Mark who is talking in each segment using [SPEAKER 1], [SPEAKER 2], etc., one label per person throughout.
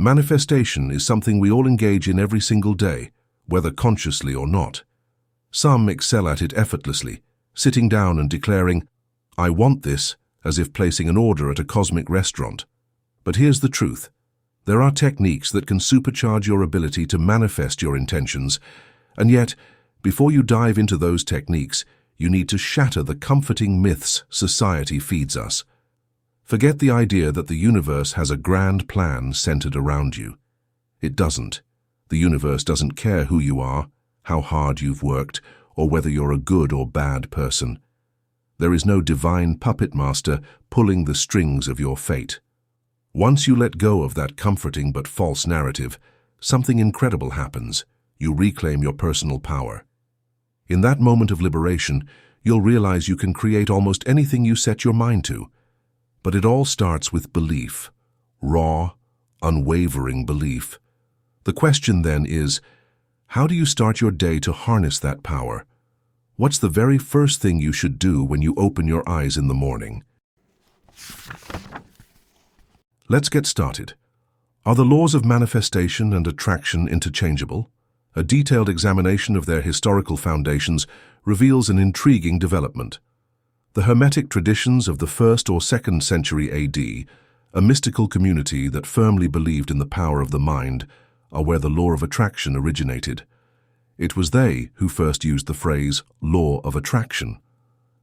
[SPEAKER 1] Manifestation is something we all engage in every single day, whether consciously or not. Some excel at it effortlessly, sitting down and declaring, "I want this," as if placing an order at a cosmic restaurant. But here's the truth. There are techniques that can supercharge your ability to manifest your intentions, and yet, before you dive into those techniques, you need to shatter the comforting myths society feeds us. Forget the idea that the universe has a grand plan centered around you. It doesn't. The universe doesn't care who you are, how hard you've worked, or whether you're a good or bad person. There is no divine puppet master pulling the strings of your fate. Once you let go of that comforting but false narrative, something incredible happens. You reclaim your personal power. In that moment of liberation, you'll realize you can create almost anything you set your mind to. But it all starts with belief, raw, unwavering belief. The question then is, how do you start your day to harness that power? What's the very first thing you should do when you open your eyes in the morning? Let's get started. Are the laws of manifestation and attraction interchangeable? A detailed examination of their historical foundations reveals an intriguing development. The Hermetic traditions of the 1st or 2nd century AD, a mystical community that firmly believed in the power of the mind, are where the law of attraction originated. It was they who first used the phrase law of attraction.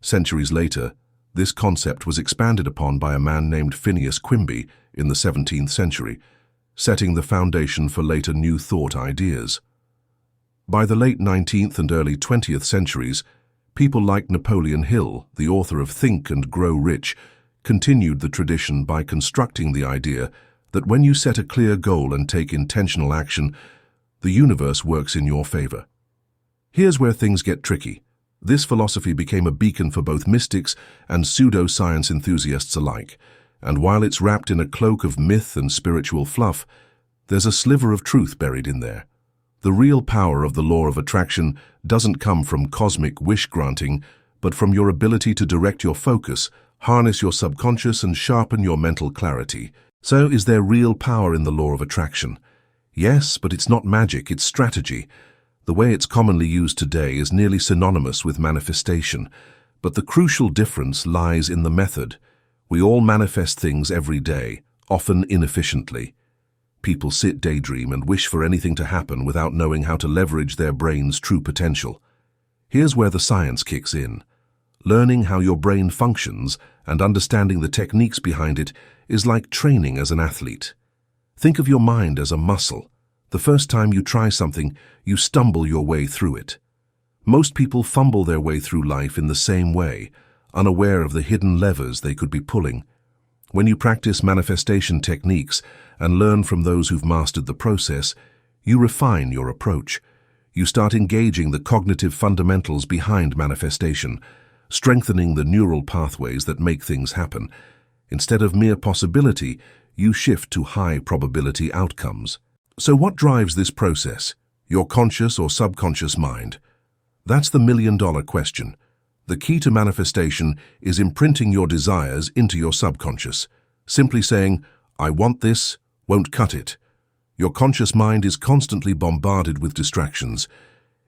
[SPEAKER 1] Centuries later, this concept was expanded upon by a man named Phineas Quimby in the 17th century, setting the foundation for later New Thought ideas. By the late 19th and early 20th centuries, people like Napoleon Hill, the author of Think and Grow Rich, continued the tradition by constructing the idea that when you set a clear goal and take intentional action, the universe works in your favor. Here's where things get tricky. This philosophy became a beacon for both mystics and pseudo-science enthusiasts alike, and while it's wrapped in a cloak of myth and spiritual fluff, there's a sliver of truth buried in there. The real power of the law of attraction doesn't come from cosmic wish-granting, but from your ability to direct your focus, harness your subconscious, and sharpen your mental clarity. So, is there real power in the law of attraction? Yes, but it's not magic, it's strategy. The way it's commonly used today is nearly synonymous with manifestation, but the crucial difference lies in the method. We all manifest things every day, often inefficiently. People sit, daydream, and wish for anything to happen without knowing how to leverage their brain's true potential. Here's where the science kicks in. Learning how your brain functions and understanding the techniques behind it is like training as an athlete. Think of your mind as a muscle. The first time you try something, you stumble your way through it. Most people fumble their way through life in the same way, unaware of the hidden levers they could be pulling. When you practice manifestation techniques and learn from those who've mastered the process, you refine your approach. You start engaging the cognitive fundamentals behind manifestation, strengthening the neural pathways that make things happen. Instead of mere possibility, you shift to high-probability outcomes. So what drives this process? Your conscious or subconscious mind? That's the million-dollar question. The key to manifestation is imprinting your desires into your subconscious. Simply saying, "I want this," won't cut it. Your conscious mind is constantly bombarded with distractions.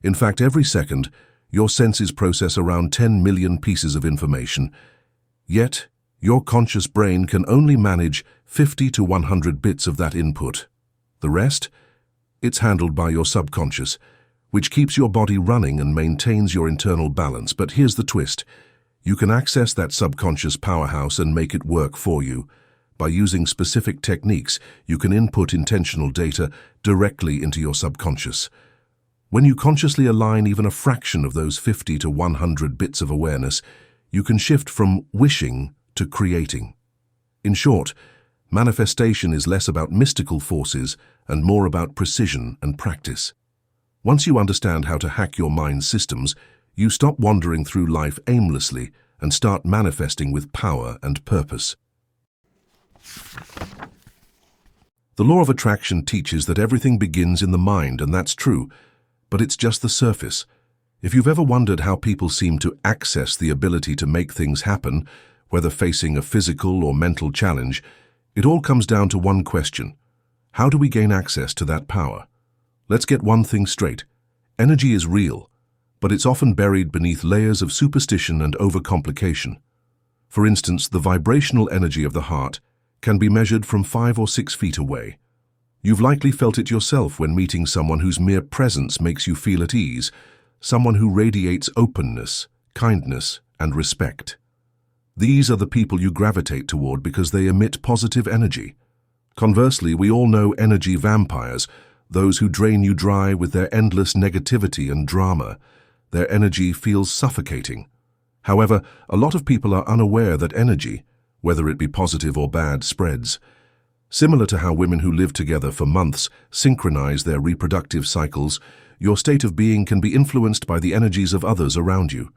[SPEAKER 1] In fact, every second, your senses process around 10 million pieces of information. Yet, your conscious brain can only manage 50 to 100 bits of that input. The rest? It's handled by your subconscious, which keeps your body running and maintains your internal balance. But here's the twist. You can access that subconscious powerhouse and make it work for you. By using specific techniques, you can input intentional data directly into your subconscious. When you consciously align even a fraction of those 50 to 100 bits of awareness, you can shift from wishing to creating. In short, manifestation is less about mystical forces and more about precision and practice. Once you understand how to hack your mind's systems, you stop wandering through life aimlessly and start manifesting with power and purpose. The law of attraction teaches that everything begins in the mind, and that's true, but it's just the surface. If you've ever wondered how people seem to access the ability to make things happen, whether facing a physical or mental challenge, it all comes down to one question. How do we gain access to that power? Let's get one thing straight. Energy is real, but it's often buried beneath layers of superstition and overcomplication. For instance, the vibrational energy of the heart can be measured from 5 or 6 feet away. You've likely felt it yourself when meeting someone whose mere presence makes you feel at ease, someone who radiates openness, kindness, and respect. These are the people you gravitate toward because they emit positive energy. Conversely, we all know energy vampires, those who drain you dry with their endless negativity and drama. Their energy feels suffocating. However, a lot of people are unaware that energy, whether it be positive or bad, spreads. Similar to how women who live together for months synchronize their reproductive cycles, your state of being can be influenced by the energies of others around you.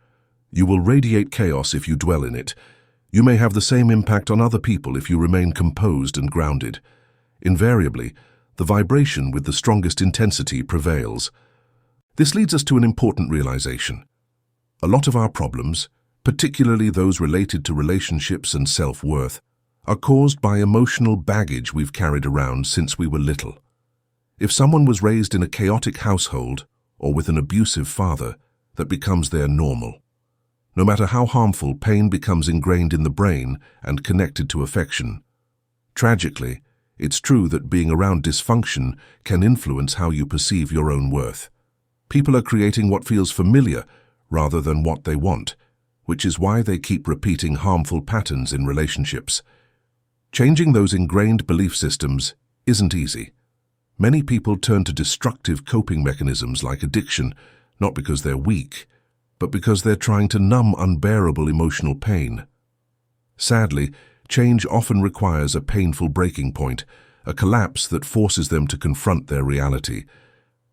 [SPEAKER 1] You will radiate chaos if you dwell in it. You may have the same impact on other people if you remain composed and grounded. Invariably, the vibration with the strongest intensity prevails. This leads us to an important realization. A lot of our problems, particularly those related to relationships and self-worth, are caused by emotional baggage we've carried around since we were little. If someone was raised in a chaotic household or with an abusive father, that becomes their normal. No matter how harmful, pain becomes ingrained in the brain and connected to affection. Tragically, it's true that being around dysfunction can influence how you perceive your own worth. People are creating what feels familiar rather than what they want, which is why they keep repeating harmful patterns in relationships. Changing those ingrained belief systems isn't easy. Many people turn to destructive coping mechanisms like addiction, not because they're weak, but because they're trying to numb unbearable emotional pain. Sadly, change often requires a painful breaking point, a collapse that forces them to confront their reality.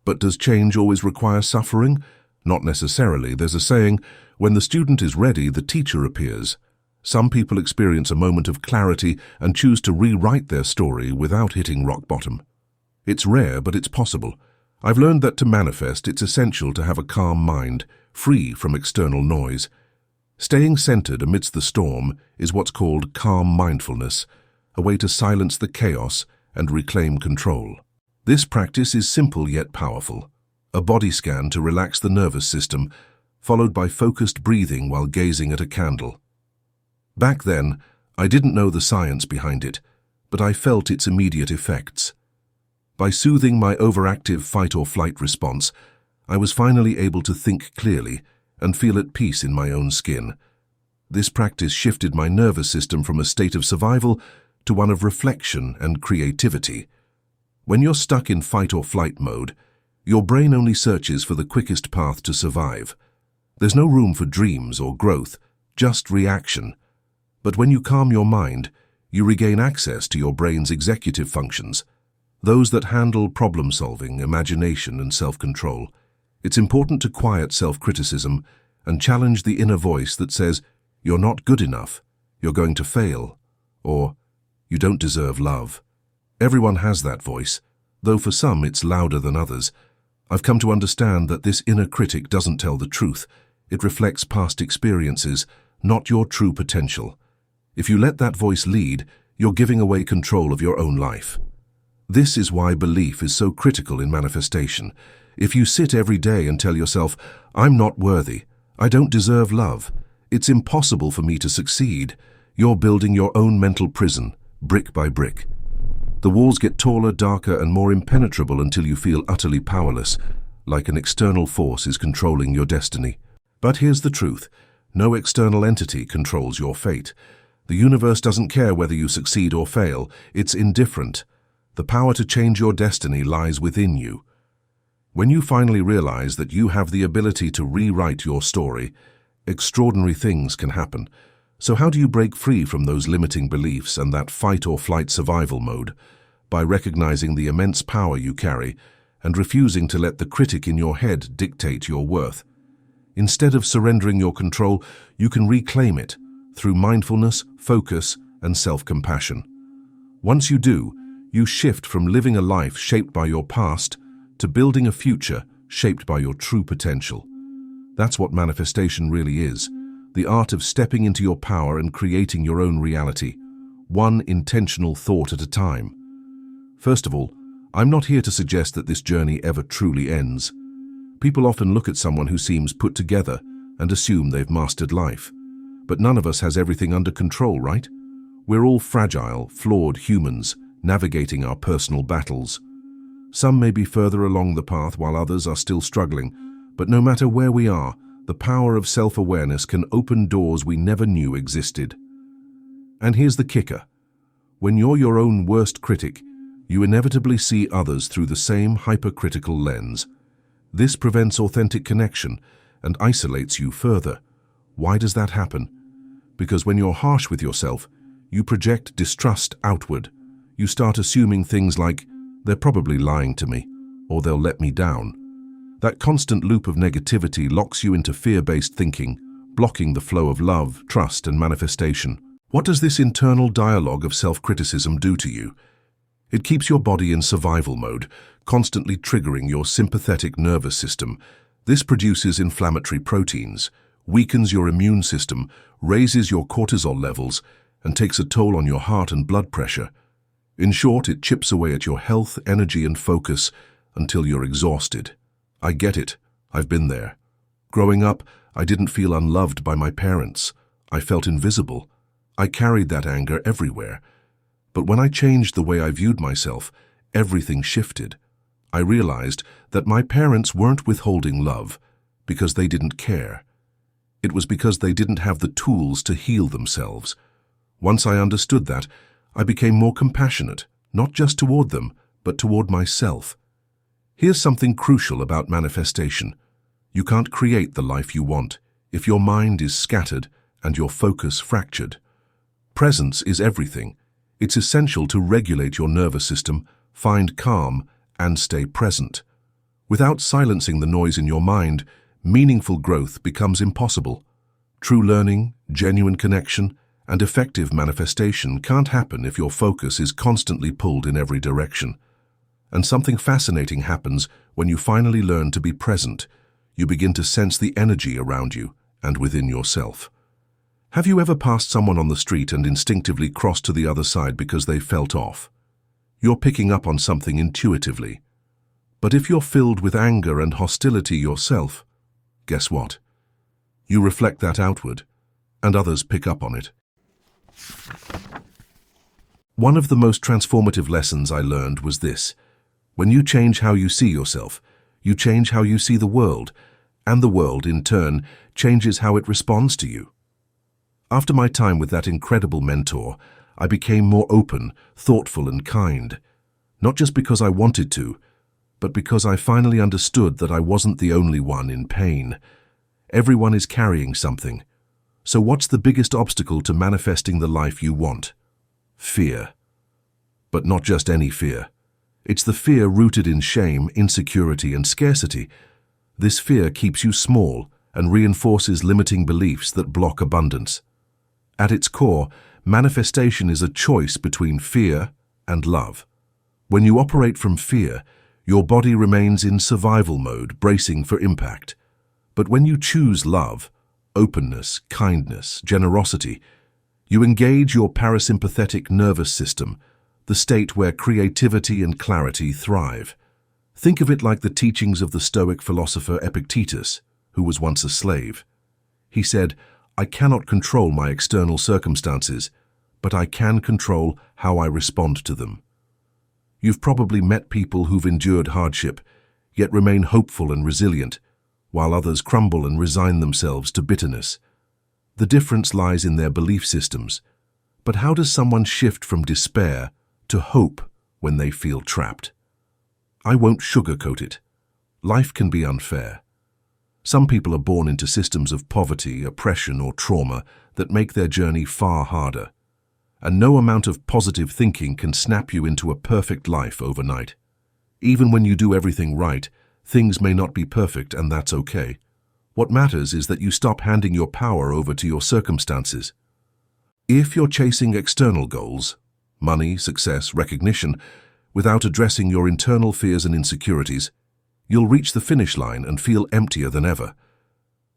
[SPEAKER 1] But does change always require suffering? Not necessarily. There's a saying, when the student is ready, the teacher appears. Some people experience a moment of clarity and choose to rewrite their story without hitting rock bottom. It's rare, but it's possible. I've learned that to manifest, it's essential to have a calm mind, free from external noise. Staying centered amidst the storm is what's called calm mindfulness, a way to silence the chaos and reclaim control. This practice is simple yet powerful. A body scan to relax the nervous system, followed by focused breathing while gazing at a candle. Back then, I didn't know the science behind it, but I felt its immediate effects. By soothing my overactive fight-or-flight response, I was finally able to think clearly and feel at peace in my own skin. This practice shifted my nervous system from a state of survival to one of reflection and creativity. When you're stuck in fight-or-flight mode, your brain only searches for the quickest path to survive. There's no room for dreams or growth, just reaction. But when you calm your mind, you regain access to your brain's executive functions, those that handle problem-solving, imagination, and self-control. It's important to quiet self-criticism and challenge the inner voice that says, "You're not good enough, you're going to fail," or "You don't deserve love." Everyone has that voice, though for some it's louder than others. I've come to understand that this inner critic doesn't tell the truth. It reflects past experiences, not your true potential. If you let that voice lead, you're giving away control of your own life. This is why belief is so critical in manifestation. If you sit every day and tell yourself, "I'm not worthy, I don't deserve love, it's impossible for me to succeed," you're building your own mental prison, brick by brick. The walls get taller, darker, and more impenetrable until you feel utterly powerless, like an external force is controlling your destiny. But here's the truth. No external entity controls your fate. The universe doesn't care whether you succeed or fail. It's indifferent. The power to change your destiny lies within you. When you finally realize that you have the ability to rewrite your story, extraordinary things can happen. So how do you break free from those limiting beliefs and that fight-or-flight survival mode? By recognizing the immense power you carry and refusing to let the critic in your head dictate your worth. Instead of surrendering your control, you can reclaim it through mindfulness, focus, and self-compassion. Once you do, you shift from living a life shaped by your past to building a future shaped by your true potential. That's what manifestation really is, the art of stepping into your power and creating your own reality, one intentional thought at a time. First of all, I'm not here to suggest that this journey ever truly ends. People often look at someone who seems put together and assume they've mastered life. But none of us has everything under control, right? We're all fragile, flawed humans, navigating our personal battles. Some may be further along the path while others are still struggling, but no matter where we are, the power of self-awareness can open doors we never knew existed. And here's the kicker. When you're your own worst critic, you inevitably see others through the same hypercritical lens. This prevents authentic connection and isolates you further. Why does that happen? Because when you're harsh with yourself, you project distrust outward. You start assuming things like, they're probably lying to me, or they'll let me down. That constant loop of negativity locks you into fear-based thinking, blocking the flow of love, trust, and manifestation. What does this internal dialogue of self-criticism do to you? It keeps your body in survival mode, constantly triggering your sympathetic nervous system. This produces inflammatory proteins, weakens your immune system, raises your cortisol levels, and takes a toll on your heart and blood pressure. In short, it chips away at your health, energy, and focus until you're exhausted. I get it. I've been there. Growing up, I didn't feel unloved by my parents. I felt invisible. I carried that anger everywhere. But when I changed the way I viewed myself, everything shifted. I realized that my parents weren't withholding love because they didn't care. It was because they didn't have the tools to heal themselves. Once I understood that, I became more compassionate, not just toward them, but toward myself. Here's something crucial about manifestation. You can't create the life you want if your mind is scattered and your focus fractured. Presence is everything. It's essential to regulate your nervous system, find calm, and stay present. Without silencing the noise in your mind, meaningful growth becomes impossible. True learning, genuine connection, and effective manifestation can't happen if your focus is constantly pulled in every direction. And something fascinating happens when you finally learn to be present. You begin to sense the energy around you and within yourself. Have you ever passed someone on the street and instinctively crossed to the other side because they felt off? You're picking up on something intuitively. But if you're filled with anger and hostility yourself, guess what? You reflect that outward, and others pick up on it. One of the most transformative lessons I learned was this. When you change how you see yourself, you change how you see the world, and the world, in turn, changes how it responds to you. After my time with that incredible mentor, I became more open, thoughtful, and kind. Not just because I wanted to, but because I finally understood that I wasn't the only one in pain. Everyone is carrying something. So what's the biggest obstacle to manifesting the life you want? Fear. But not just any fear. It's the fear rooted in shame, insecurity, and scarcity. This fear keeps you small and reinforces limiting beliefs that block abundance. At its core, manifestation is a choice between fear and love. When you operate from fear, your body remains in survival mode, bracing for impact. But when you choose love, openness, kindness, generosity, you engage your parasympathetic nervous system, the state where creativity and clarity thrive. Think of it like the teachings of the Stoic philosopher Epictetus, who was once a slave. He said, "I cannot control my external circumstances, but I can control how I respond to them." You've probably met people who've endured hardship, yet remain hopeful and resilient, while others crumble and resign themselves to bitterness. The difference lies in their belief systems. But how does someone shift from despair to hope when they feel trapped? I won't sugarcoat it. Life can be unfair. Some people are born into systems of poverty, oppression, or trauma that make their journey far harder. And no amount of positive thinking can snap you into a perfect life overnight. Even when you do everything right, things may not be perfect, and that's okay. What matters is that you stop handing your power over to your circumstances. If you're chasing external goals, money, success, recognition, without addressing your internal fears and insecurities, you'll reach the finish line and feel emptier than ever.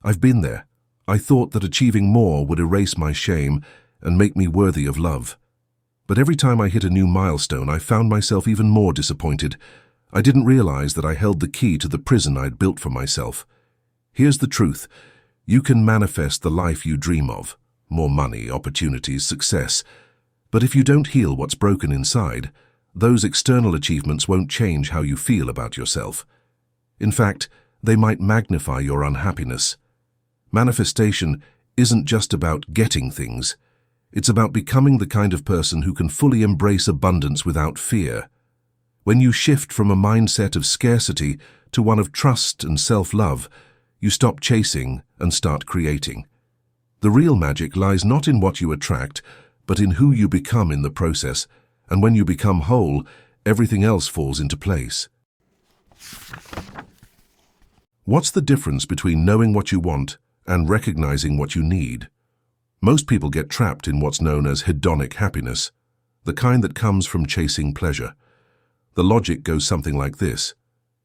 [SPEAKER 1] I've been there. I thought that achieving more would erase my shame and make me worthy of love. But every time I hit a new milestone, I found myself even more disappointed. I didn't realize that I held the key to the prison I'd built for myself. Here's the truth. You can manifest the life you dream of. More money, opportunities, success. But if you don't heal what's broken inside, those external achievements won't change how you feel about yourself. In fact, they might magnify your unhappiness. Manifestation isn't just about getting things. It's about becoming the kind of person who can fully embrace abundance without fear. When you shift from a mindset of scarcity to one of trust and self-love, you stop chasing and start creating. The real magic lies not in what you attract, but in who you become in the process, and when you become whole, everything else falls into place. What's the difference between knowing what you want and recognizing what you need? Most people get trapped in what's known as hedonic happiness, the kind that comes from chasing pleasure. The logic goes something like this: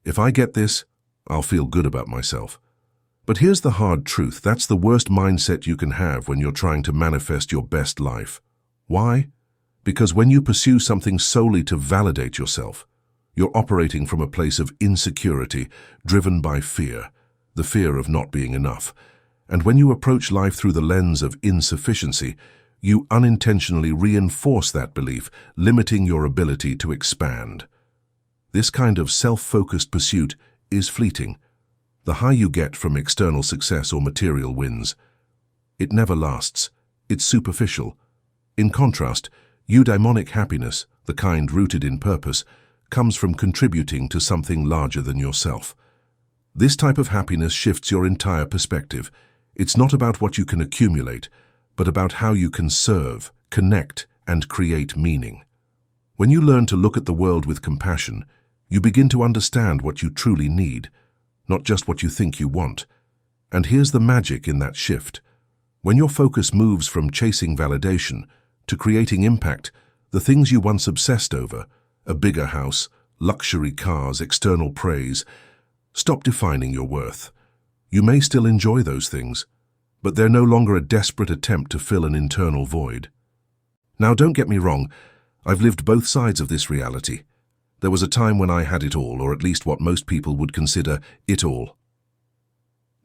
[SPEAKER 1] if I get this, I'll feel good about myself. But here's the hard truth: that's the worst mindset you can have when you're trying to manifest your best life. Why? Because when you pursue something solely to validate yourself, you're operating from a place of insecurity, driven by fear, the fear of not being enough. And when you approach life through the lens of insufficiency, you unintentionally reinforce that belief, limiting your ability to expand. This kind of self-focused pursuit is fleeting. The high you get from external success or material wins, it never lasts. It's superficial. In contrast, eudaimonic happiness, the kind rooted in purpose, comes from contributing to something larger than yourself. This type of happiness shifts your entire perspective. It's not about what you can accumulate, but about how you can serve, connect, and create meaning. When you learn to look at the world with compassion, you begin to understand what you truly need, not just what you think you want. And here's the magic in that shift. When your focus moves from chasing validation to creating impact, the things you once obsessed over, a bigger house, luxury cars, external praise, stop defining your worth. You may still enjoy those things, but they're no longer a desperate attempt to fill an internal void. Now, don't get me wrong, I've lived both sides of this reality. There was a time when I had it all, or at least what most people would consider it all.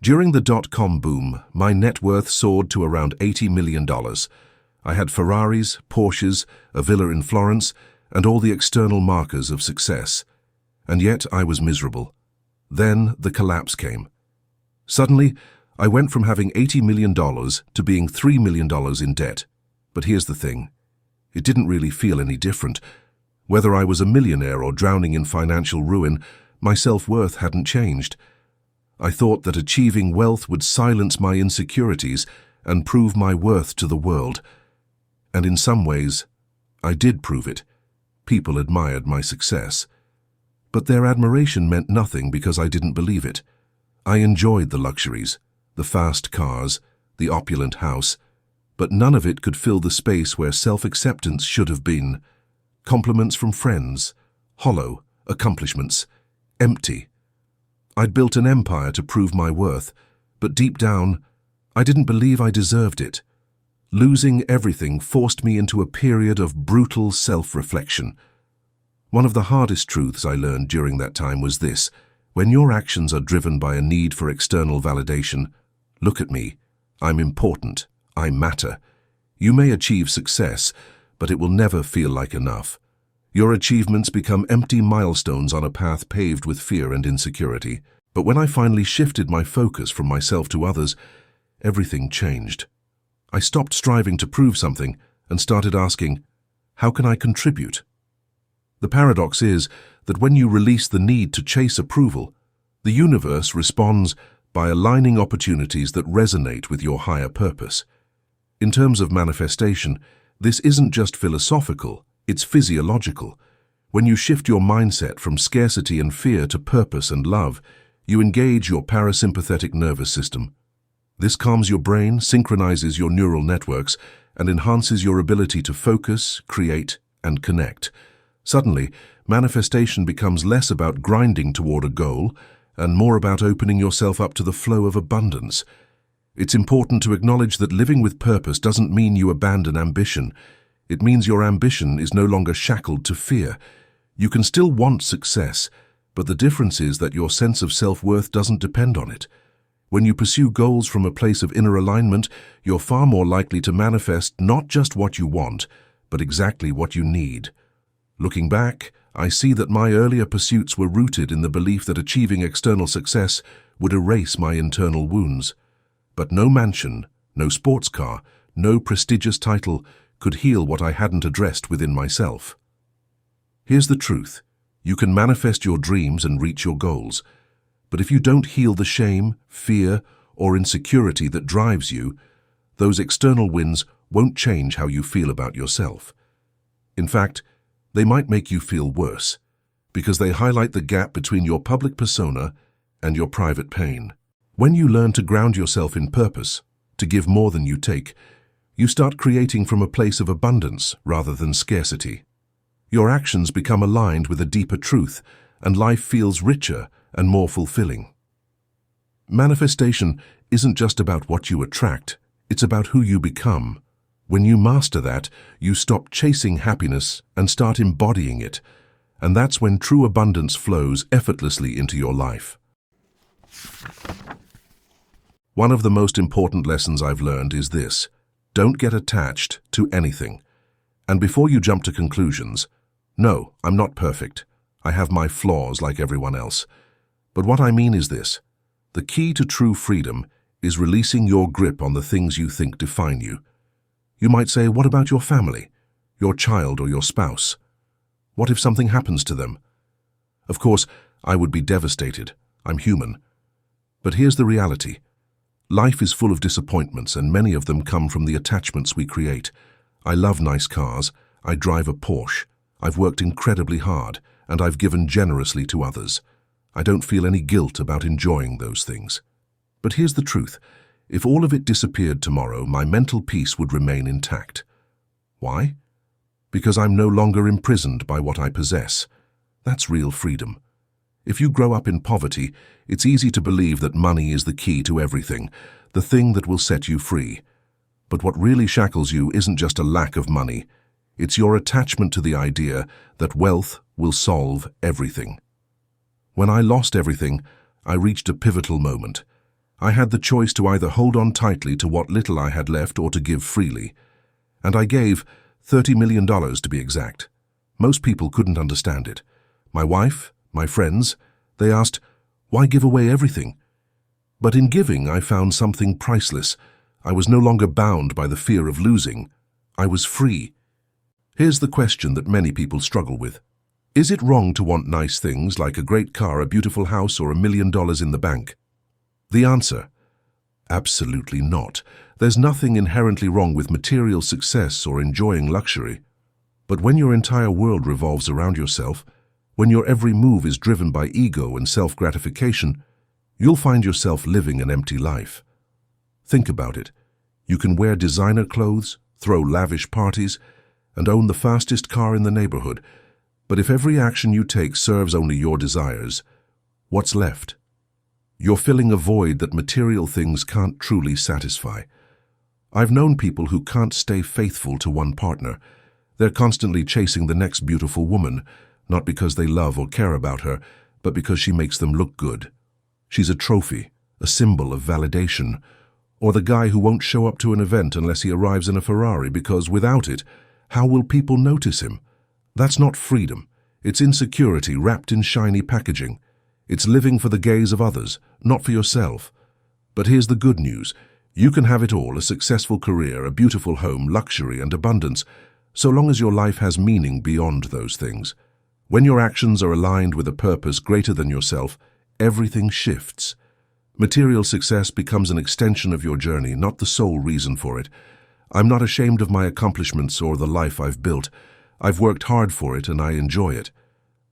[SPEAKER 1] During the dot-com boom, my net worth soared to around $80 million. I had Ferraris, Porsches, a villa in Florence, and all the external markers of success. And yet I was miserable. Then the collapse came. Suddenly, I went from having $80 million to being $3 million in debt. But here's the thing. It didn't really feel any different. Whether I was a millionaire or drowning in financial ruin, my self-worth hadn't changed. I thought that achieving wealth would silence my insecurities and prove my worth to the world. And in some ways, I did prove it. People admired my success. But their admiration meant nothing because I didn't believe it. I enjoyed the luxuries, the fast cars, the opulent house, but none of it could fill the space where self-acceptance should have been. Compliments from friends, hollow, accomplishments, empty. I'd built an empire to prove my worth, but deep down, I didn't believe I deserved it. Losing everything forced me into a period of brutal self-reflection. One of the hardest truths I learned during that time was this: when your actions are driven by a need for external validation, look at me, I'm important, I matter. You may achieve success, but it will never feel like enough. Your achievements become empty milestones on a path paved with fear and insecurity. But when I finally shifted my focus from myself to others, everything changed. I stopped striving to prove something and started asking, how can I contribute? The paradox is that when you release the need to chase approval, the universe responds by aligning opportunities that resonate with your higher purpose. In terms of manifestation, this isn't just philosophical, it's physiological. When you shift your mindset from scarcity and fear to purpose and love, you engage your parasympathetic nervous system. This calms your brain, synchronizes your neural networks, and enhances your ability to focus, create, and connect. Suddenly, manifestation becomes less about grinding toward a goal and more about opening yourself up to the flow of abundance. It's important to acknowledge that living with purpose doesn't mean you abandon ambition. It means your ambition is no longer shackled to fear. You can still want success, but the difference is that your sense of self-worth doesn't depend on it. When you pursue goals from a place of inner alignment, you're far more likely to manifest not just what you want, but exactly what you need. Looking back, I see that my earlier pursuits were rooted in the belief that achieving external success would erase my internal wounds. But no mansion, no sports car, no prestigious title could heal what I hadn't addressed within myself. Here's the truth. You can manifest your dreams and reach your goals, but if you don't heal the shame, fear, or insecurity that drives you, those external wins won't change how you feel about yourself. In fact, they might make you feel worse, because they highlight the gap between your public persona and your private pain. When you learn to ground yourself in purpose, to give more than you take, you start creating from a place of abundance rather than scarcity. Your actions become aligned with a deeper truth, and life feels richer and more fulfilling. Manifestation isn't just about what you attract, it's about who you become. When you master that, you stop chasing happiness and start embodying it, and that's when true abundance flows effortlessly into your life. One of the most important lessons I've learned is this: don't get attached to anything. And before you jump to conclusions, no, I'm not perfect. I have my flaws like everyone else. But what I mean is this: the key to true freedom is releasing your grip on the things you think define you. You might say, what about your family, your child or your spouse? What if something happens to them? Of course, I would be devastated. I'm human. But here's the reality. Life is full of disappointments, and many of them come from the attachments we create. I love nice cars. I drive a Porsche. I've worked incredibly hard, and I've given generously to others. I don't feel any guilt about enjoying those things. But here's the truth. If all of it disappeared tomorrow, my mental peace would remain intact. Why? Because I'm no longer imprisoned by what I possess. That's real freedom. If you grow up in poverty, it's easy to believe that money is the key to everything, the thing that will set you free. But what really shackles you isn't just a lack of money. It's your attachment to the idea that wealth will solve everything. When I lost everything, I reached a pivotal moment. I had the choice to either hold on tightly to what little I had left or to give freely. And I gave $30 million to be exact. Most people couldn't understand it. My wife, my friends, they asked, why give away everything? But in giving, I found something priceless. I was no longer bound by the fear of losing. I was free. Here's the question that many people struggle with. Is it wrong to want nice things like a great car, a beautiful house, or $1 million in the bank? The answer: absolutely not. There's nothing inherently wrong with material success or enjoying luxury. But when your entire world revolves around yourself, when your every move is driven by ego and self-gratification, you'll find yourself living an empty life. Think about it. You can wear designer clothes, throw lavish parties, and own the fastest car in the neighborhood, but if every action you take serves only your desires, what's left? You're filling a void that material things can't truly satisfy. I've known people who can't stay faithful to one partner. They're constantly chasing the next beautiful woman, not because they love or care about her, but because she makes them look good. She's a trophy, a symbol of validation. Or the guy who won't show up to an event unless he arrives in a Ferrari because without it, how will people notice him? That's not freedom. It's insecurity wrapped in shiny packaging. It's living for the gaze of others, not for yourself. But here's the good news. You can have it all: a successful career, a beautiful home, luxury and abundance, so long as your life has meaning beyond those things. When your actions are aligned with a purpose greater than yourself, everything shifts. Material success becomes an extension of your journey, not the sole reason for it. I'm not ashamed of my accomplishments or the life I've built. I've worked hard for it and I enjoy it.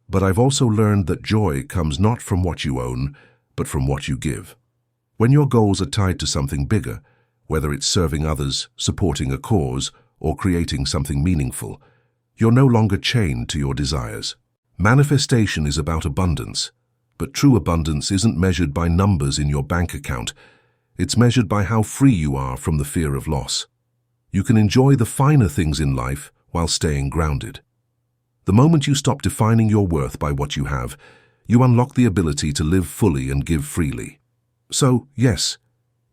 [SPEAKER 1] But I've also learned that joy comes not from what you own, but from what you give. When your goals are tied to something bigger, whether it's serving others, supporting a cause, or creating something meaningful, you're no longer chained to your desires. Manifestation is about abundance, but true abundance isn't measured by numbers in your bank account. It's measured by how free you are from the fear of loss. You can enjoy the finer things in life while staying grounded. The moment you stop defining your worth by what you have, you unlock the ability to live fully and give freely. So, yes,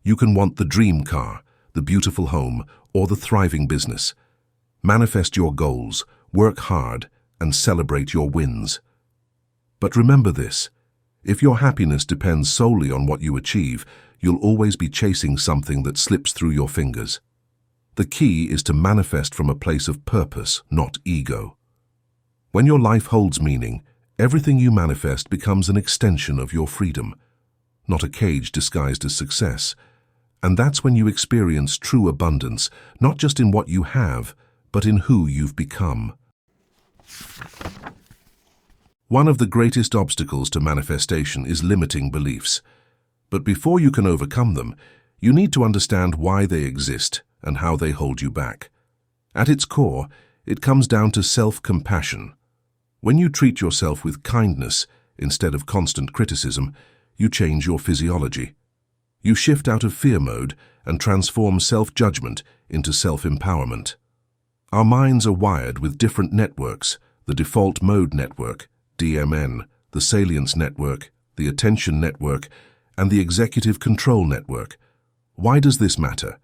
[SPEAKER 1] you can want the dream car, the beautiful home, or the thriving business. Manifest your goals, work hard, and celebrate your wins. But remember this, if your happiness depends solely on what you achieve, you'll always be chasing something that slips through your fingers. The key is to manifest from a place of purpose, not ego. When your life holds meaning, everything you manifest becomes an extension of your freedom, not a cage disguised as success. And that's when you experience true abundance, not just in what you have, but in who you've become. One of the greatest obstacles to manifestation is limiting beliefs. But before you can overcome them, you need to understand why they exist and how they hold you back. At its core, it comes down to self-compassion. When you treat yourself with kindness instead of constant criticism, you change your physiology. You shift out of fear mode and transform self-judgment into self-empowerment. Our minds are wired with different networks: the default mode network, DMN, the salience network, the attention network, and the executive control network. Why does this matter?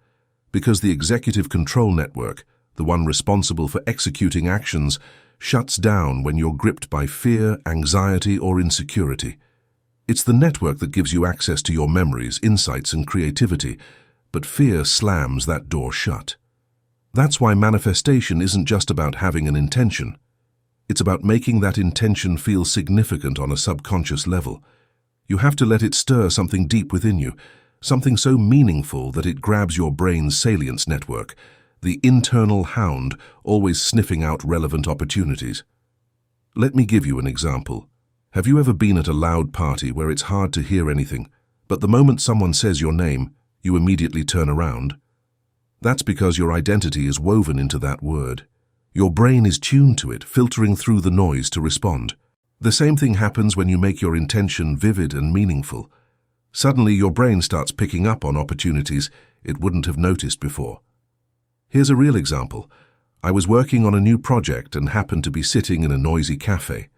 [SPEAKER 1] Because the executive control network, the one responsible for executing actions, shuts down when you're gripped by fear, anxiety, or insecurity. It's the network that gives you access to your memories, insights, and creativity, but fear slams that door shut. That's why manifestation isn't just about having an intention. It's about making that intention feel significant on a subconscious level. You have to let it stir something deep within you, something so meaningful that it grabs your brain's salience network, the internal hound always sniffing out relevant opportunities. Let me give you an example. Have you ever been at a loud party where it's hard to hear anything, but the moment someone says your name, you immediately turn around? That's because your identity is woven into that word. Your brain is tuned to it, filtering through the noise to respond. The same thing happens when you make your intention vivid and meaningful. Suddenly your brain starts picking up on opportunities it wouldn't have noticed before. Here's a real example. I was working on a new project and happened to be sitting in a noisy cafe.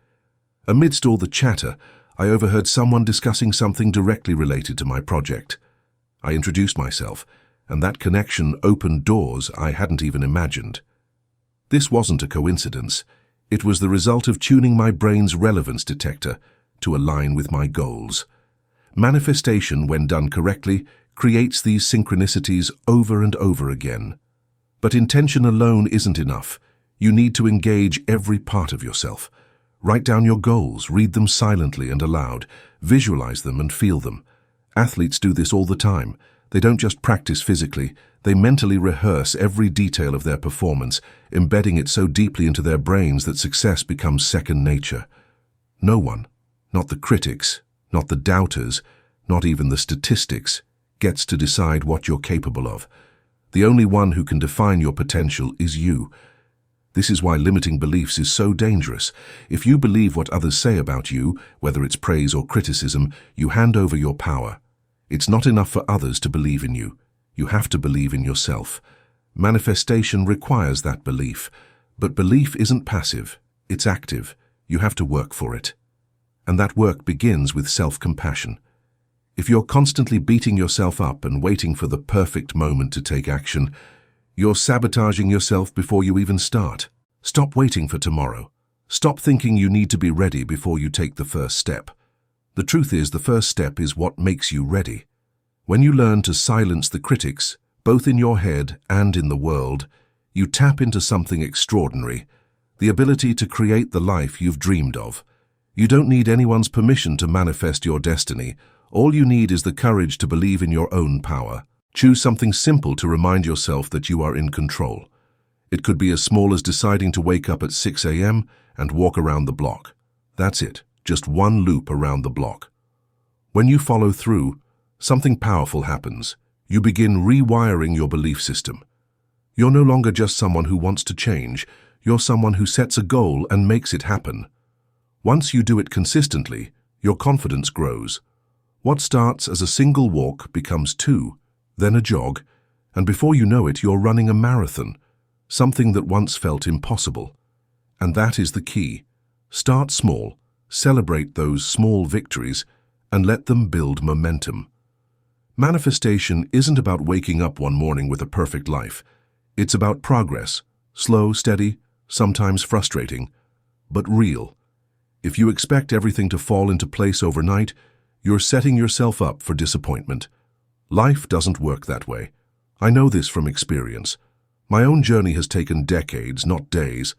[SPEAKER 1] Amidst all the chatter, I overheard someone discussing something directly related to my project. I introduced myself, and that connection opened doors I hadn't even imagined. This wasn't a coincidence. It was the result of tuning my brain's relevance detector to align with my goals. Manifestation, when done correctly, creates these synchronicities over and over again. But intention alone isn't enough. You need to engage every part of yourself. Write down your goals, read them silently and aloud, visualize them and feel them. Athletes do this all the time. They don't just practice physically, they mentally rehearse every detail of their performance, embedding it so deeply into their brains that success becomes second nature. No one, not the critics, not the doubters, not even the statistics, gets to decide what you're capable of. The only one who can define your potential is you. This is why limiting beliefs is so dangerous. If you believe what others say about you, whether it's praise or criticism, you hand over your power. It's not enough for others to believe in you. You have to believe in yourself. Manifestation requires that belief. But belief isn't passive, it's active. You have to work for it. And that work begins with self-compassion. If you're constantly beating yourself up and waiting for the perfect moment to take action, you're sabotaging yourself before you even start. Stop waiting for tomorrow. Stop thinking you need to be ready before you take the first step. The truth is, the first step is what makes you ready. When you learn to silence the critics, both in your head and in the world, you tap into something extraordinary, the ability to create the life you've dreamed of. You don't need anyone's permission to manifest your destiny. All you need is the courage to believe in your own power. Choose something simple to remind yourself that you are in control. It could be as small as deciding to wake up at 6 a.m. and walk around the block. That's it, just one loop around the block. When you follow through, something powerful happens. You begin rewiring your belief system. You're no longer just someone who wants to change. You're someone who sets a goal and makes it happen. Once you do it consistently, your confidence grows. What starts as a single walk becomes 2, then a jog, and before you know it, you're running a marathon. something that once felt impossible. And that is the key. Start small, celebrate those small victories, and let them build momentum. Manifestation isn't about waking up one morning with a perfect life. It's about progress, slow, steady, sometimes frustrating, but real. If you expect everything to fall into place overnight, you're setting yourself up for disappointment. Life doesn't work that way. I know this from experience. My own journey has taken decades, not days.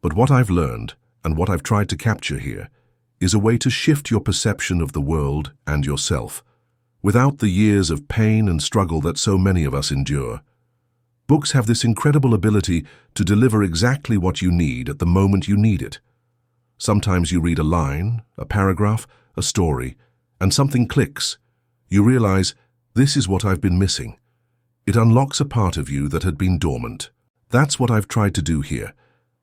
[SPEAKER 1] But what I've learned, and what I've tried to capture here, is a way to shift your perception of the world and yourself, without the years of pain and struggle that so many of us endure. Books have this incredible ability to deliver exactly what you need at the moment you need it. Sometimes you read a line, a paragraph, a story, and something clicks. You realize, this is what I've been missing. It unlocks a part of you that had been dormant. That's what I've tried to do here.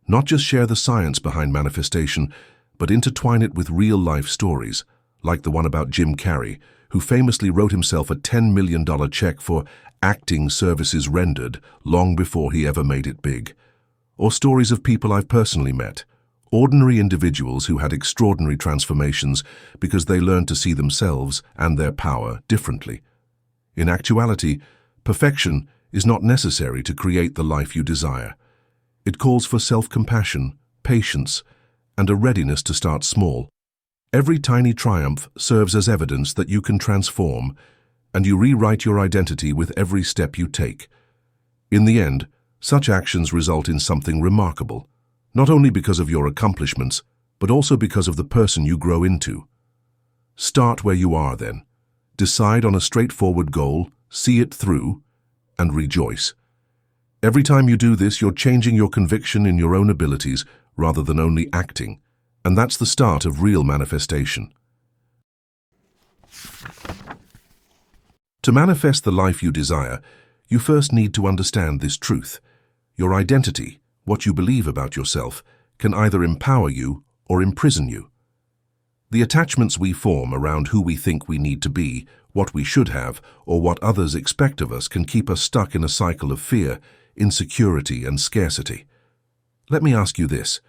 [SPEAKER 1] Not just share the science behind manifestation, but intertwine it with real-life stories, like the one about Jim Carrey, who famously wrote himself a $10 million check for acting services rendered long before he ever made it big. Or stories of people I've personally met, ordinary individuals who had extraordinary transformations because they learned to see themselves and their power differently. In actuality, perfection is not necessary to create the life you desire. It calls for self-compassion, patience, and a readiness to start small. Every tiny triumph serves as evidence that you can transform, and you rewrite your identity with every step you take. In the end, such actions result in something remarkable, not only because of your accomplishments, but also because of the person you grow into. Start where you are then. Decide on a straightforward goal, see it through, and rejoice. Every time you do this, you're changing your conviction in your own abilities rather than only acting, and that's the start of real manifestation. To manifest the life you desire, you first need to understand this truth. Your identity, what you believe about yourself, can either empower you or imprison you. The attachments we form around who we think we need to be, what we should have, or what others expect of us can keep us stuck in a cycle of fear, insecurity, and scarcity. Let me ask you this.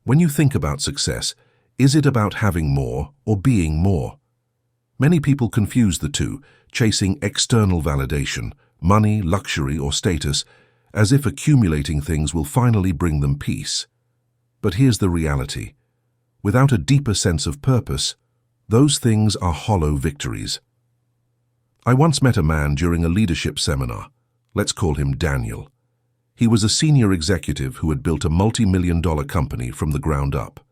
[SPEAKER 1] When you think about success, is it about having more or being more? Many people confuse the two, chasing external validation, money, luxury, or status, as if accumulating things will finally bring them peace. But here's the reality. Without a deeper sense of purpose, those things are hollow victories. I once met a man during a leadership seminar. Let's call him Daniel. He was a senior executive who had built a multi-million-dollar company from the ground up.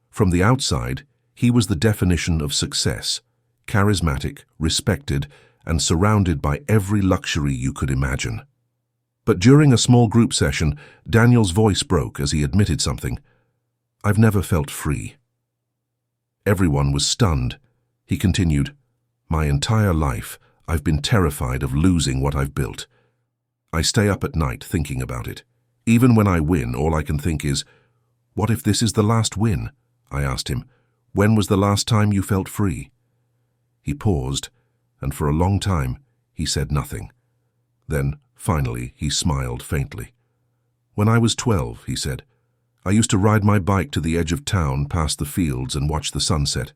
[SPEAKER 1] From the outside, he was the definition of success, charismatic, respected, and surrounded by every luxury you could imagine. But during a small group session, Daniel's voice broke as he admitted something. "I've never felt free." Everyone was stunned. He continued, "My entire life, I've been terrified of losing what I've built. I stay up at night thinking about it. Even when I win, all I can think is, what if this is the last win?" I asked him, "When was the last time you felt free?" He paused, and for a long time, he said nothing. Then, finally, he smiled faintly. "When I was 12, he said, I used to ride my bike to the edge of town past the fields and watch the sunset.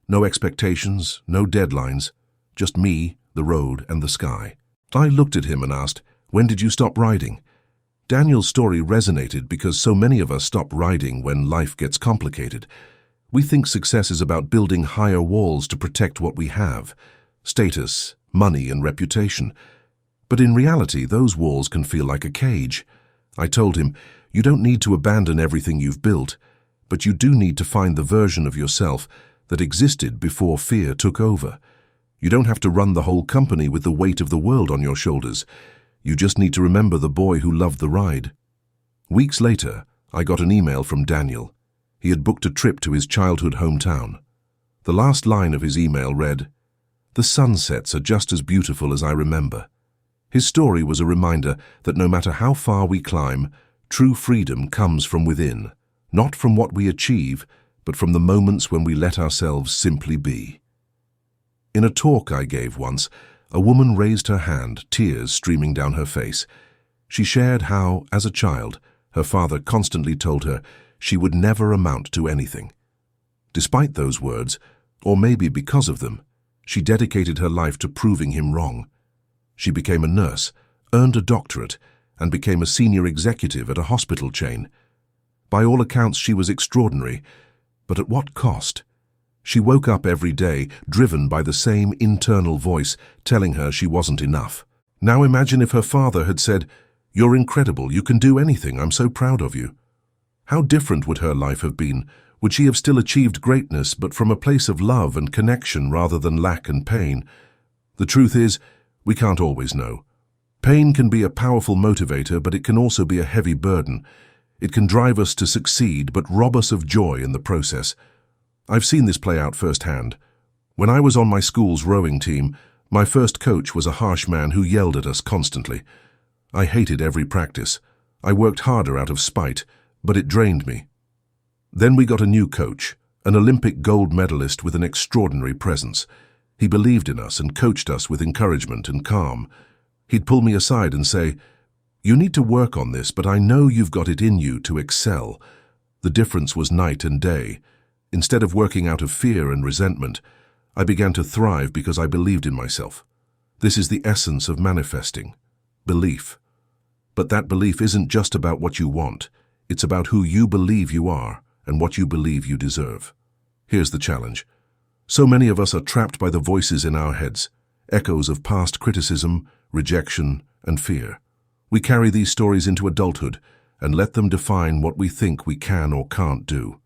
[SPEAKER 1] No expectations, no deadlines, just me, the road, and the sky." I looked at him and asked, "When did you stop riding?" Daniel's story resonated because so many of us stop riding when life gets complicated. We think success is about building higher walls to protect what we have, status, money, and reputation. But in reality, those walls can feel like a cage. I told him, "You don't need to abandon everything you've built, but you do need to find the version of yourself that existed before fear took over. You don't have to run the whole company with the weight of the world on your shoulders. You just need to remember the boy who loved the ride." Weeks later, I got an email from Daniel. He had booked a trip to his childhood hometown. The last line of his email read, "The sunsets are just as beautiful as I remember." His story was a reminder that no matter how far we climb, true freedom comes from within, not from what we achieve, but from the moments when we let ourselves simply be. In a talk I gave once, a woman raised her hand, tears streaming down her face. She shared how, as a child, her father constantly told her she would never amount to anything. Despite those words, or maybe because of them, she dedicated her life to proving him wrong. She became a nurse, earned a doctorate, and became a senior executive at a hospital chain. By all accounts, she was extraordinary, but at what cost? She woke up every day, driven by the same internal voice telling her she wasn't enough. Now imagine if her father had said, "You're incredible, you can do anything, I'm so proud of you." How different would her life have been? Would she have still achieved greatness, but from a place of love and connection rather than lack and pain? The truth is, we can't always know. Pain can be a powerful motivator, but it can also be a heavy burden. It can drive us to succeed, but rob us of joy in the process. I've seen this play out firsthand. When I was on my school's rowing team, my first coach was a harsh man who yelled at us constantly. I hated every practice. I worked harder out of spite, but it drained me. Then we got a new coach, an Olympic gold medalist with an extraordinary presence. He believed in us and coached us with encouragement and calm. He'd pull me aside and say, "You need to work on this, but I know you've got it in you to excel." The difference was night and day. Instead of working out of fear and resentment, I began to thrive because I believed in myself. This is the essence of manifesting. Belief. But that belief isn't just about what you want. It's about who you believe you are and what you believe you deserve. Here's the challenge. So many of us are trapped by the voices in our heads, echoes of past criticism, rejection, and fear. We carry these stories into adulthood and let them define what we think we can or can't do.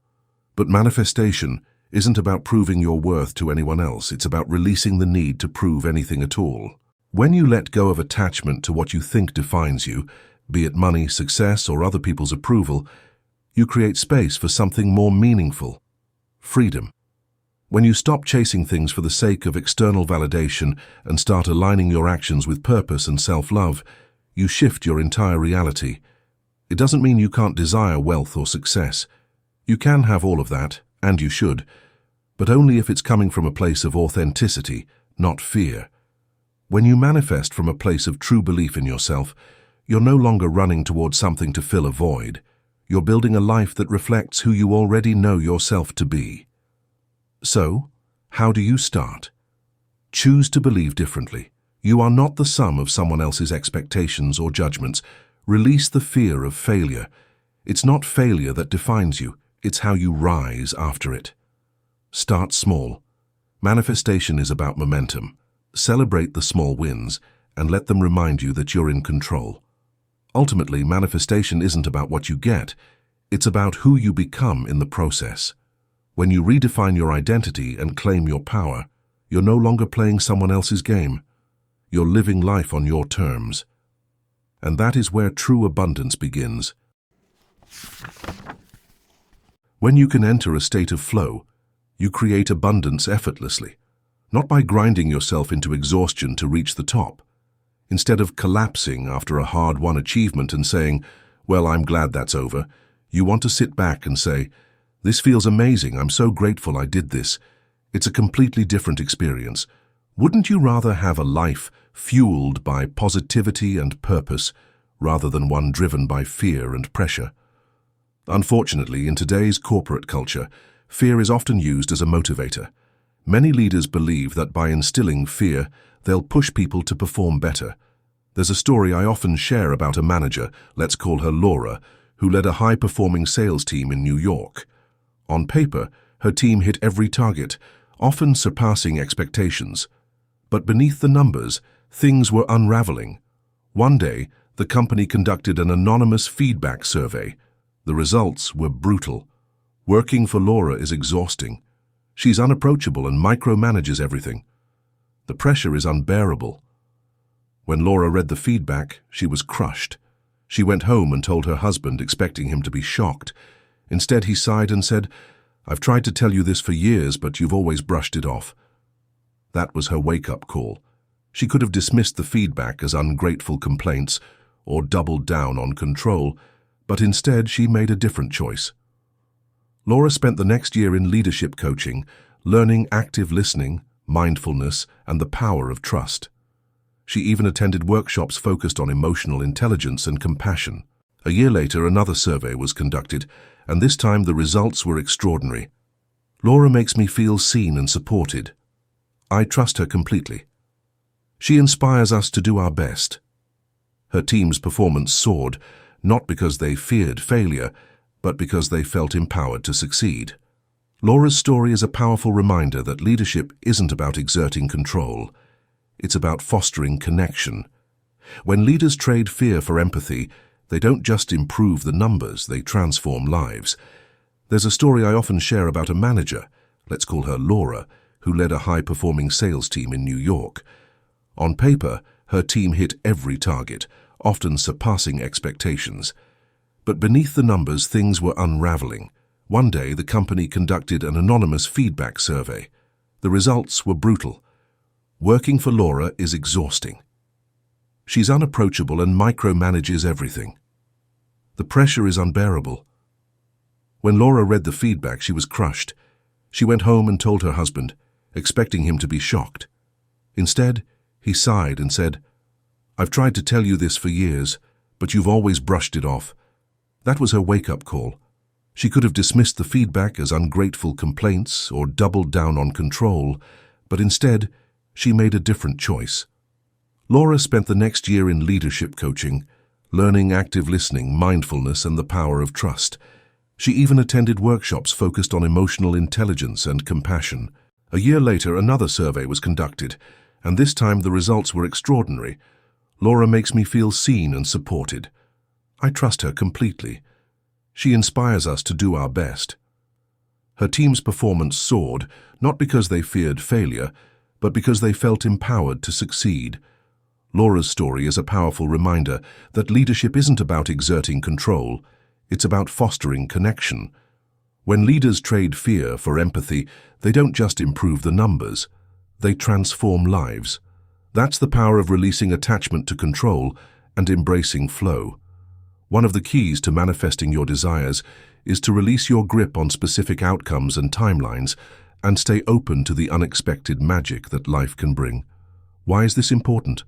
[SPEAKER 1] But manifestation isn't about proving your worth to anyone else. It's about releasing the need to prove anything at all. When you let go of attachment to what you think defines you, be it money, success, or other people's approval, you create space for something more meaningful: freedom. When you stop chasing things for the sake of external validation and start aligning your actions with purpose and self-love, you shift your entire reality. It doesn't mean you can't desire wealth or success. You can have all of that, and you should, but only if it's coming from a place of authenticity, not fear. When you manifest from a place of true belief in yourself, you're no longer running towards something to fill a void. You're building a life that reflects who you already know yourself to be. So, how do you start? Choose to believe differently. You are not the sum of someone else's expectations or judgments. Release the fear of failure. It's not failure that defines you. It's how you rise after it. Start small. Manifestation is about momentum. Celebrate the small wins and let them remind you that you're in control. Ultimately, manifestation isn't about what you get. It's about who you become in the process. When you redefine your identity and claim your power, you're no longer playing someone else's game. You're living life on your terms. And that is where true abundance begins. When you can enter a state of flow, you create abundance effortlessly, not by grinding yourself into exhaustion to reach the top. Instead of collapsing after a hard-won achievement and saying, "Well, I'm glad that's over," you want to sit back and say, "This feels amazing, I'm so grateful I did this." It's a completely different experience. Wouldn't you rather have a life fueled by positivity and purpose, rather than one driven by fear and pressure? Unfortunately, in today's corporate culture, fear is often used as a motivator. Many leaders believe that by instilling fear, they'll push people to perform better. There's a story I often share about a manager, let's call her Laura, who led a high-performing sales team in New York. On paper, her team hit every target, often surpassing expectations. But beneath the numbers, things were unraveling. One day, the company conducted an anonymous feedback survey. The results were brutal. Working for Laura is exhausting. She's unapproachable and micromanages everything. The pressure is unbearable. When Laura read the feedback, she was crushed. She went home and told her husband, expecting him to be shocked. Instead, he sighed and said, "I've tried to tell you this for years, but you've always brushed it off." That was her wake-up call. She could have dismissed the feedback as ungrateful complaints or doubled down on control, but instead she made a different choice. Laura spent the next year in leadership coaching, learning active listening, mindfulness, and the power of trust. She even attended workshops focused on emotional intelligence and compassion. A year later, another survey was conducted, and this time the results were extraordinary. Laura makes me feel seen and supported. I trust her completely. She inspires us to do our best. Her team's performance soared, not because they feared failure, but because they felt empowered to succeed. Laura's story is a powerful reminder that leadership isn't about exerting control. It's about fostering connection. When leaders trade fear for empathy, they don't just improve the numbers, they transform lives. There's a story I often share about a manager, let's call her Laura, who led a high-performing sales team in New York. On paper, her team hit every target, often surpassing expectations. But beneath the numbers, things were unraveling. One day, the company conducted an anonymous feedback survey. The results were brutal. Working for Laura is exhausting. She's unapproachable and micromanages everything. The pressure is unbearable. When Laura read the feedback, she was crushed. She went home and told her husband, expecting him to be shocked. Instead, he sighed and said, "I've tried to tell you this for years, but you've always brushed it off." That was her wake-up call. She could have dismissed the feedback as ungrateful complaints or doubled down on control, but instead, she made a different choice. Laura spent the next year in leadership coaching, learning active listening, mindfulness, and the power of trust. She even attended workshops focused on emotional intelligence and compassion. A year later, another survey was conducted, and this time the results were extraordinary. Laura makes me feel seen and supported. I trust her completely. She inspires us to do our best. Her team's performance soared, not because they feared failure, but because they felt empowered to succeed. Laura's story is a powerful reminder that leadership isn't about exerting control, it's about fostering connection. When leaders trade fear for empathy, they don't just improve the numbers, they transform lives. That's the power of releasing attachment to control and embracing flow. One of the keys to manifesting your desires is to release your grip on specific outcomes and timelines and stay open to the unexpected magic that life can bring. Why is this important?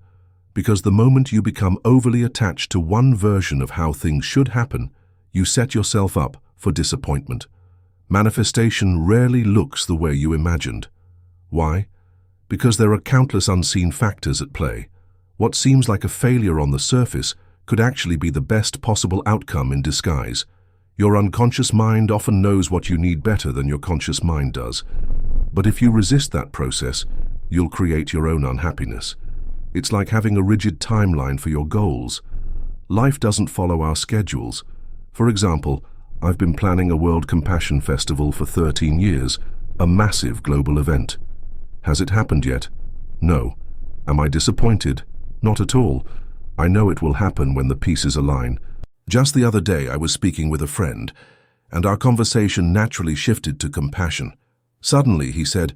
[SPEAKER 1] Because the moment you become overly attached to one version of how things should happen, you set yourself up for disappointment. Manifestation rarely looks the way you imagined. Why? Because there are countless unseen factors at play. What seems like a failure on the surface could actually be the best possible outcome in disguise. Your unconscious mind often knows what you need better than your conscious mind does. But if you resist that process, you'll create your own unhappiness. It's like having a rigid timeline for your goals. Life doesn't follow our schedules. For example, I've been planning a World Compassion Festival for 13 years, a massive global event. Has it happened yet? No. Am I disappointed? Not at all. I know it will happen when the pieces align. Just the other day, I was speaking with a friend, and our conversation naturally shifted to compassion. Suddenly, he said,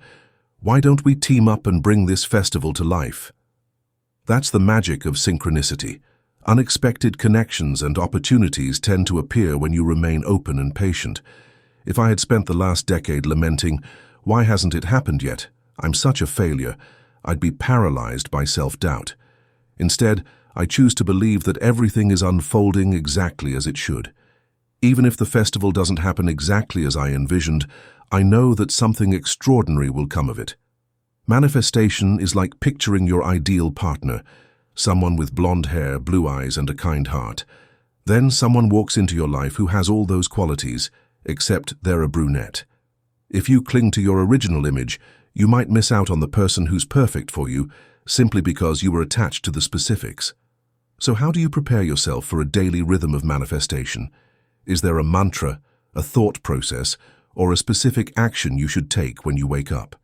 [SPEAKER 1] "Why don't we team up and bring this festival to life?" That's the magic of synchronicity. Unexpected connections and opportunities tend to appear when you remain open and patient. If I had spent the last decade lamenting, "Why hasn't it happened yet? I'm such a failure," I'd be paralyzed by self-doubt. Instead, I choose to believe that everything is unfolding exactly as it should. Even if the festival doesn't happen exactly as I envisioned, I know that something extraordinary will come of it. Manifestation is like picturing your ideal partner, someone with blonde hair, blue eyes, and a kind heart. Then someone walks into your life who has all those qualities, except they're a brunette. If you cling to your original image, you might miss out on the person who's perfect for you simply because you were attached to the specifics. So how do you prepare yourself for a daily rhythm of manifestation? Is there a mantra, a thought process, or a specific action you should take when you wake up?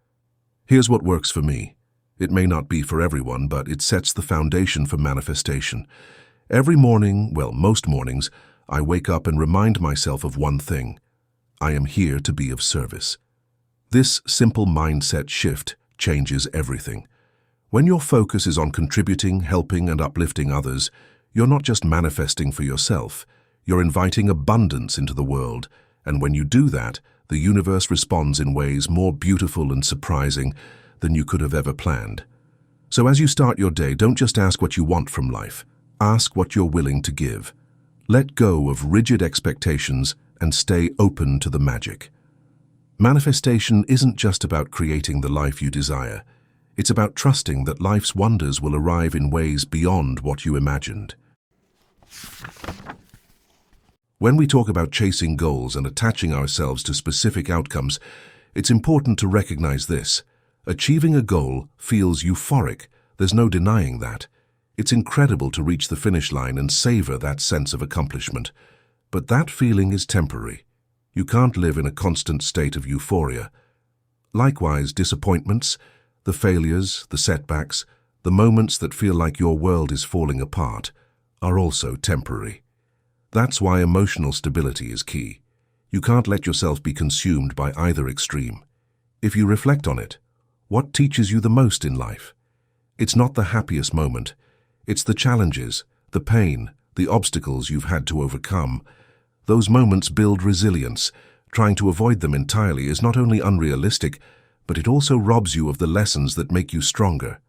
[SPEAKER 1] Here's what works for me. It may not be for everyone, but it sets the foundation for manifestation. Every morning, well, most mornings, I wake up and remind myself of one thing. I am here to be of service. This simple mindset shift changes everything. When your focus is on contributing, helping, and uplifting others, you're not just manifesting for yourself, you're inviting abundance into the world, and when you do that, the universe responds in ways more beautiful and surprising than you could have ever planned. So as you start your day, don't just ask what you want from life. Ask what you're willing to give. Let go of rigid expectations and stay open to the magic. Manifestation isn't just about creating the life you desire. It's about trusting that life's wonders will arrive in ways beyond what you imagined. When we talk about chasing goals and attaching ourselves to specific outcomes, it's important to recognize this. Achieving a goal feels euphoric. There's no denying that. It's incredible to reach the finish line and savor that sense of accomplishment. But that feeling is temporary. You can't live in a constant state of euphoria. Likewise, disappointments, the failures, the setbacks, the moments that feel like your world is falling apart, are also temporary. That's why emotional stability is key. You can't let yourself be consumed by either extreme. If you reflect on it, what teaches you the most in life? It's not the happiest moment. It's the challenges, the pain, the obstacles you've had to overcome. Those moments build resilience. Trying to avoid them entirely is not only unrealistic, but it also robs you of the lessons that make you stronger.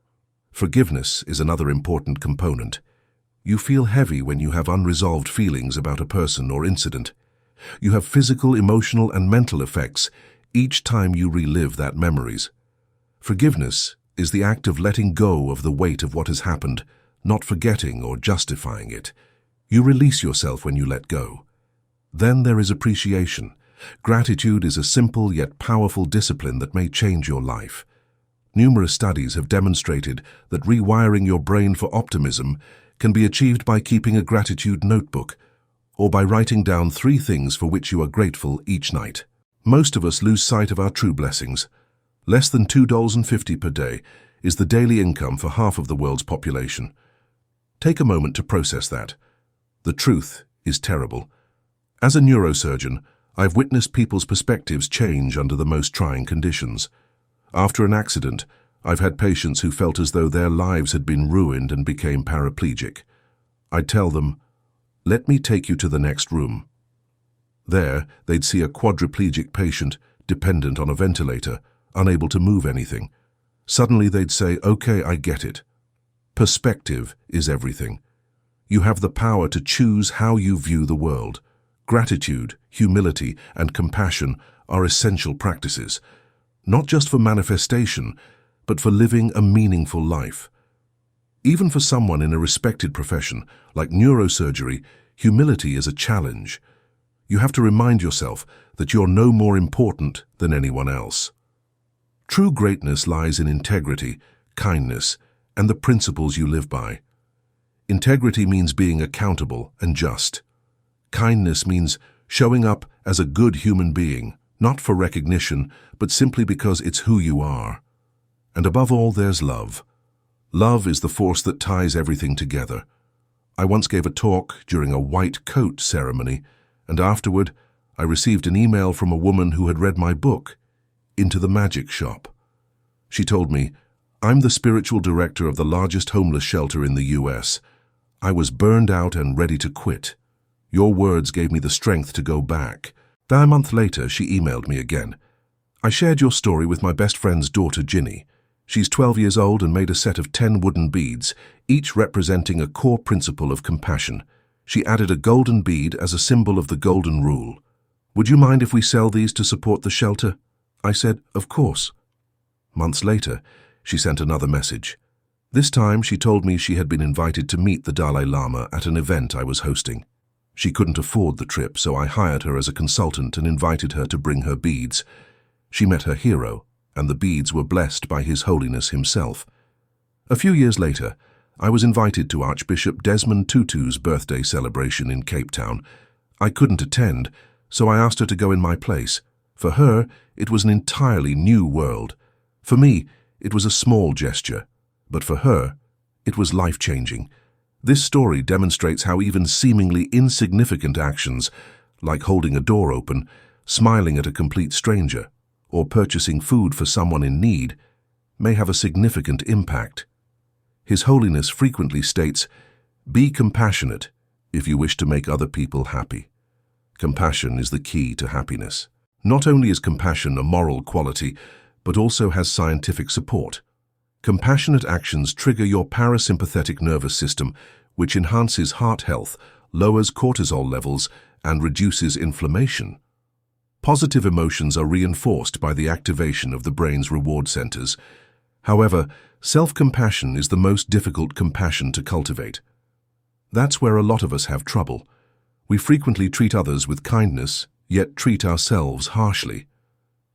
[SPEAKER 1] Forgiveness is another important component. You feel heavy when you have unresolved feelings about a person or incident. You have physical, emotional, and mental effects each time you relive that memories. Forgiveness is the act of letting go of the weight of what has happened, not forgetting or justifying it. You release yourself when you let go. Then there is appreciation. Gratitude is a simple yet powerful discipline that may change your life. Numerous studies have demonstrated that rewiring your brain for optimism can be achieved by keeping a gratitude notebook or by writing down 3 things for which you are grateful each night. Most of us lose sight of our true blessings. Less than $2.50 per day is the daily income for half of the world's population. Take a moment to process that. The truth is terrible. As a neurosurgeon, I've witnessed people's perspectives change under the most trying conditions. After an accident, I've had patients who felt as though their lives had been ruined and became paraplegic. I'd tell them, "Let me take you to the next room." There, they'd see a quadriplegic patient, dependent on a ventilator, unable to move anything. Suddenly they'd say, "Okay, I get it." Perspective is everything. You have the power to choose how you view the world. Gratitude, humility, and compassion are essential practices, not just for manifestation, but for living a meaningful life. Even for someone in a respected profession, like neurosurgery, humility is a challenge. You have to remind yourself that you're no more important than anyone else. True greatness lies in integrity, kindness, and the principles you live by. Integrity means being accountable and just. Kindness means showing up as a good human being, not for recognition, but simply because it's who you are. And above all, there's love. Love is the force that ties everything together. I once gave a talk during a white coat ceremony, and afterward, I received an email from a woman who had read my book, Into the Magic Shop. She told me, "I'm the spiritual director of the largest homeless shelter in the US. I was burned out and ready to quit. Your words gave me the strength to go back." Then a month later, she emailed me again. "I shared your story with my best friend's daughter, Ginny. She's 12 years old and made a set of 10 wooden beads, each representing a core principle of compassion. She added a golden bead as a symbol of the golden rule. Would you mind if we sell these to support the shelter?" I said, "Of course." Months later, she sent another message. This time, she told me she had been invited to meet the Dalai Lama at an event I was hosting. She couldn't afford the trip, so I hired her as a consultant and invited her to bring her beads. She met her hero, and the beads were blessed by His Holiness himself. A few years later, I was invited to Archbishop Desmond Tutu's birthday celebration in Cape Town. I couldn't attend, so I asked her to go in my place. For her, it was an entirely new world. For me, it was a small gesture, but for her, it was life-changing. This story demonstrates how even seemingly insignificant actions, like holding a door open, smiling at a complete stranger, or purchasing food for someone in need, may have a significant impact. His Holiness frequently states, "Be compassionate if you wish to make other people happy." Compassion is the key to happiness. Not only is compassion a moral quality, but also has scientific support. Compassionate actions trigger your parasympathetic nervous system, which enhances heart health, lowers cortisol levels, and reduces inflammation. Positive emotions are reinforced by the activation of the brain's reward centers. However, self-compassion is the most difficult compassion to cultivate. That's where a lot of us have trouble. We frequently treat others with kindness, yet treat ourselves harshly.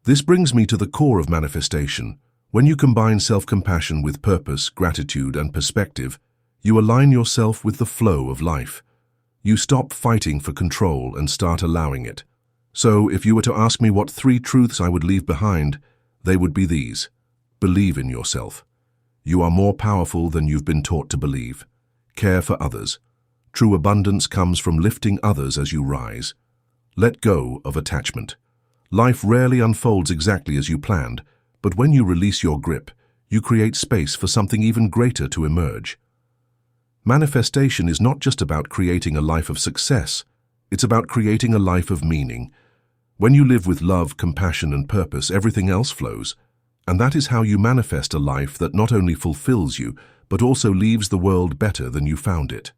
[SPEAKER 1] This brings me to the core of manifestation. When you combine self-compassion with purpose, gratitude, and perspective, you align yourself with the flow of life. You stop fighting for control and start allowing it. So, if you were to ask me what 3 truths I would leave behind, they would be these. Believe in yourself. You are more powerful than you've been taught to believe. Care for others. True abundance comes from lifting others as you rise. Let go of attachment. Life rarely unfolds exactly as you planned, but when you release your grip, you create space for something even greater to emerge. Manifestation is not just about creating a life of success, it's about creating a life of meaning. When you live with love, compassion, and purpose, everything else flows. And that is how you manifest a life that not only fulfills you, but also leaves the world better than you found it.